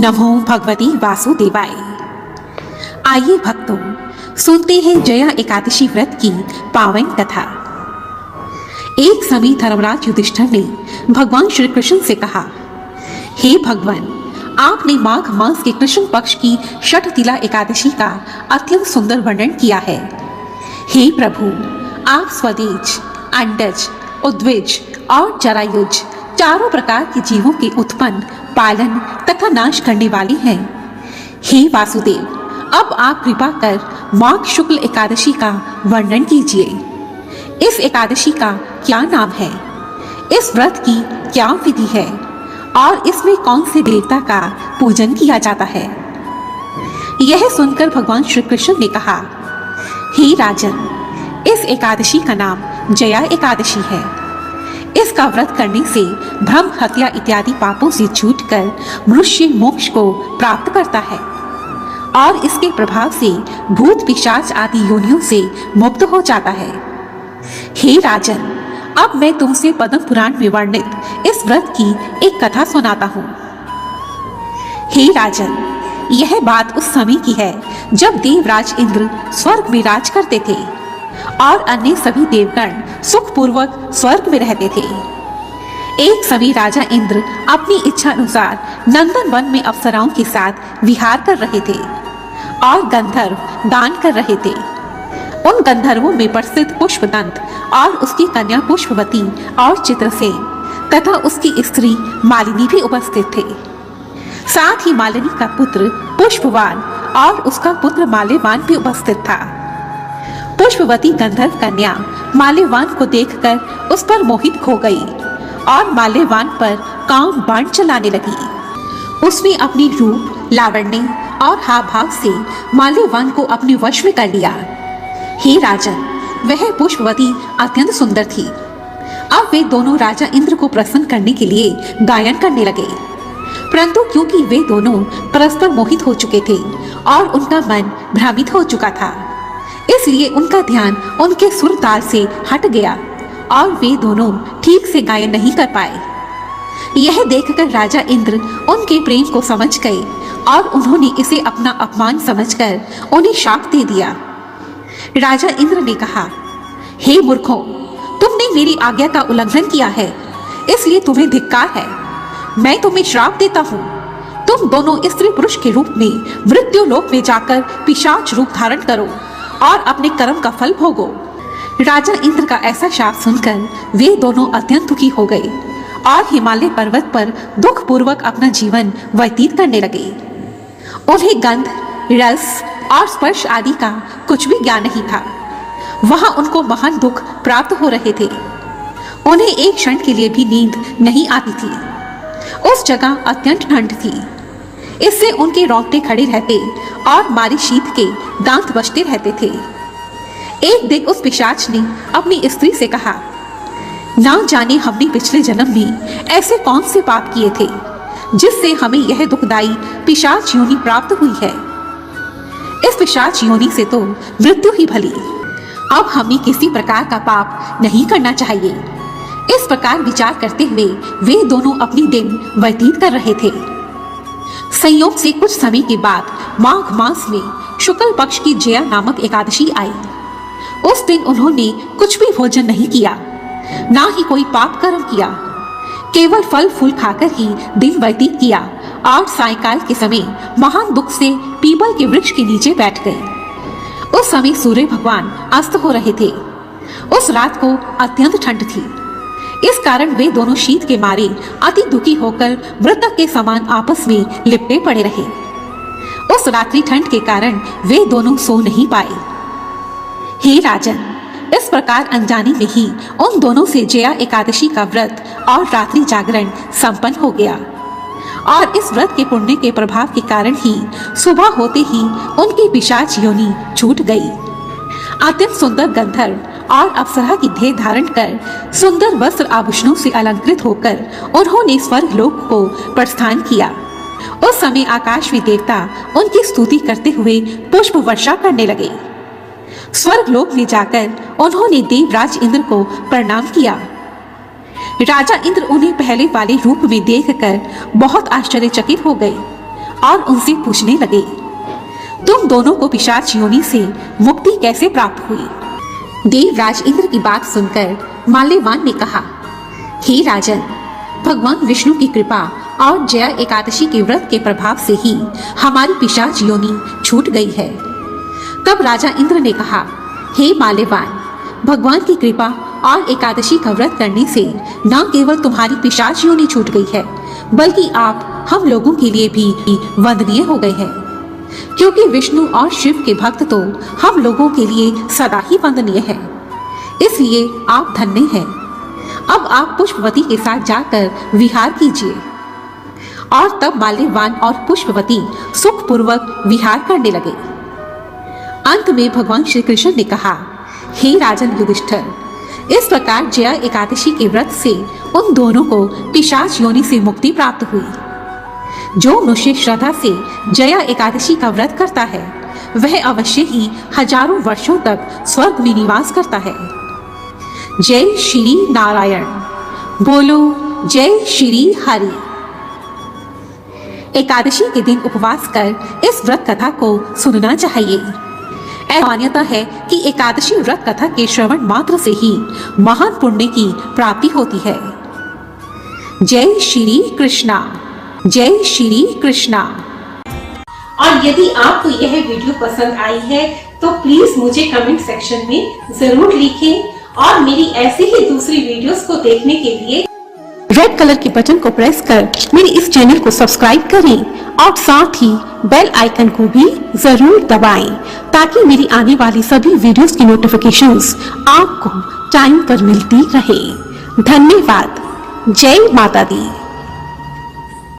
नमो भगवती वासुदेवाय। आइए भक्तों, सुनते हैं जया एकादशी व्रत की पावन कथा। एक समय धर्मराज युधिष्ठिर ने भगवान श्री कृष्ण से कहा, हे भगवान, आपने माघ मास के कृष्ण पक्ष की षठतिला एकादशी का अत्यंत सुंदर वर्णन किया है। हे प्रभु, आप स्वदेज, अंडज, उद्विज और जरायुज चारों प्रकार के जीवों के उत्पन्न, पालन तथा नाश करने वाले हैं। हे वासुदेव, अब आप कृपा कर माघ शुक्ल एकादशी का वर्णन कीजिए। इस एकादशी का क्या नाम है, इस व्रत की क्या विधि है और इसमें कौन से देवता का पूजन किया जाता है। यह सुनकर भगवान श्री कृष्ण ने कहा, हे राजन, इस एकादशी का नाम जया एकादशी है। इसका व्रत करने से भ्रम, हत्या इत्यादि पापों से छूटकर मनुष्य मोक्ष को प्राप्त करता है और इसके प्रभाव से भूत पिशाच आदि योनियों से मुक्त हो जाता है। हे राजन, अब मैं तुमसे पद्म पुराण में वर्णित इस व्रत की एक कथा सुनाता हूँ। हे राजन, यह बात उस समय की है जब देवराज इंद्र स्वर्ग में राज करते थे और अन्य सभी देवगण सुखपूर्वक स्वर्ग में रहते थे। एक समय राजा इंद्र अपनी इच्छा अनुसार नंदन वन में अप्सराओं के साथ विहार कर रहे थे और गंधर्व गान कर रहे थे। उन गंधर्वों में प्रसिद्ध पुष्पदंत और उसकी कन्या पुष्पवती और चित्रसेन तथा उसकी स्त्री मालिनी भी उपस्थित थे। साथ ही मालिनी का पुत्र पुष्पवान और उसका पुत्र माल्यवान भी उपस्थित था। पुष्पवती गंधर्व कन्या माल्यवान को देखकर उस पर मोहित हो गई और माल्यवान पर काम बाण चलाने लगी। उसने अपनी रूप, लावण्य और हाव भाव से माल्यवान को अपने वश में कर लिया। हे राजन, वह पुष्पवती अत्यंत सुंदर थी। अब वे दोनों राजा इंद्र को प्रसन्न करने के लिए गायन करने लगे, परंतु क्योंकि वे दोनों परस्पर मोहित हो चुके थे और उनका मन भ्रमित हो चुका था, इसलिए उनका ध्यान उनके सुर ताल से हट गया और वे दोनों ठीक से गायन नहीं कर पाए। यह देखकर राजा इंद्र उनके प्रेम को समझ गए और उन्होंने इसे अपना अपमान समझकर उन्हें शाप दे दिया। राजा इंद्र ने कहा, हे मूर्खों, तुमने मेरी आज्ञा का उल्लंघन किया है, इसलिए तुम्हें धिक्कार है। मैं तुम्हें श्राप देता हूँ, तुम दोनों स्त्री पुरुष के रूप में मृत्यु लोक में जाकर पिशाच रूप धारण करो और अपने कर्म का फल भोगो। राजा इंद्र का ऐसा शाप सुनकर वे दोनों अत्यंत दुखी हो गए और हिमालय पर्वत पर दुख पूर्वक अपना जीवन व्यतीत करने लगे। उन्हें गंध, रस और स्पर्श आदि का कुछ भी ज्ञान नहीं था। वहां उनको महान दुख प्राप्त हो रहे थे। उन्हें एक क्षण के लिए भी नींद नहीं आती थी। उस जगह अत्यंत ठंड थी, इससे उनके रोंगटे खड़े रहते और मारी शीत के दांत बजते रहते थे। एक दिन उस पिशाच ने अपनी स्त्री से कहा, ना जाने हमने पिछले जन्म में ऐसे कौन से पाप किए थे जिससे हमें यह दुखदाई पिशाच योनि प्राप्त हुई है। इस पिशाच योनि से तो मृत्यु ही भली। अब हमें किसी प्रकार का पाप नहीं करना चाहिए। इस प्रकार विचार करते हुए वे दोनों अपनी दिन व्यतीत कर रहे थे। संयोग से कुछ समय के बाद माघ मास में शुक्ल पक्ष की जया नामक एकादशी आई। उस दिन उन्होंने कुछ भी भोजन नहीं किया, ना ही कोई पाप कर्म किया, केवल फल फूल खाकर ही दिन व्यतीत किया और सायंकाल के समय महान दुख से पीपल के वृक्ष के नीचे बैठ गए। उस समय सूर्य भगवान अस्त हो रहे थे। उस रात को अत्यंत ठंड थी, इस कारण वे दोनों शीत के मारे अति दुखी होकर मृतक के समान आपस में लिपटे पड़े रहे। उस रात्रि ठंड के कारण वे दोनों सो नहीं पाए। हे राजन, इस प्रकार अनजाने में ही उन दोनों से जया एकादशी का व्रत और रात्रि जागरण संपन्न हो गया और इस व्रत के पुण्य के प्रभाव के कारण ही सुबह होते ही उनकी पिशाच योनि छूट गई। अत्यंत सुंदर गंधर्व और अप्सरा की देह धारण कर सुंदर वस्त्र आभूषणों से अलंकृत होकर उन्होंने स्वर्ग लोक को प्रस्थान किया। उस समय आकाश में देवता उनकी स्तुति करते हुए पुष्प वर्षा करने लगे। स्वर्ग लोक में जाकर उन्होंने देवराज इंद्र को प्रणाम किया। राजा इंद्र उन्हें पहले वाले रूप में देखकर बहुत आश्चर्यचकित हो गए और उनसे पूछने लगे, तुम दोनों को पिशाच योनि से मुक्ति कैसे प्राप्त हुई? देवराज इंद्र की बात सुनकर माल्यवान ने कहा, हे राजन, भगवान विष्णु की कृपा और जया एकादशी के व्रत के प्रभाव से ही हमारी पिशाच योनि छूट गई है। तब राजा इंद्र ने कहा, हे माल्यवान, भगवान की कृपा और एकादशी का व्रत करने से न केवल तुम्हारी पिशाच योनि छूट गई है, बल्कि आप हम लोगों के लिए भी वंदनीय हो गए हैं, क्योंकि विष्णु और शिव के भक्त तो हम लोगों के लिए सदा ही वंदनीय हैं। इसलिए आप धन्य हैं। अब आप पुष्पवती के साथ जाकर विहार कीजिए। और तब माल्यवान और पुष्पवती सुखपूर्वक विहार करने लगे। अंत में भगवान श्री कृष्ण ने कहा, हे राजन युधिष्ठिर, इस प्रकार जया एकादशी के व्रत से उन दोनों को पिशाच योनि से मुक्ति प्राप्त हुई। जो मनुष्य श्रद्धा से जया एकादशी का व्रत करता है, वह अवश्य ही हजारों वर्षों तक स्वर्ग में निवास करता है। जय श्री नारायण। बोलो जय श्री हरि। एकादशी के दिन उपवास कर इस व्रत कथा को सुनना चाहिए। मान्यता है कि एकादशी व्रत कथा के श्रवण मात्र से ही महान पुण्य की प्राप्ति होती है। जय श्री कृष्णा। जय श्री कृष्णा। और यदि आपको यह वीडियो पसंद आई है तो प्लीज मुझे कमेंट सेक्शन में जरूर लिखें और मेरी ऐसी ही दूसरी वीडियोस को देखने के लिए रेड कलर के बटन को प्रेस कर मेरे इस चैनल को सब्सक्राइब करें और साथ ही बेल आइकन को भी जरूर दबाएं, ताकि मेरी आने वाली सभी वीडियोस की नोटिफिकेशंस आपको टाइम पर मिलती रहे। धन्यवाद। जय माता दी।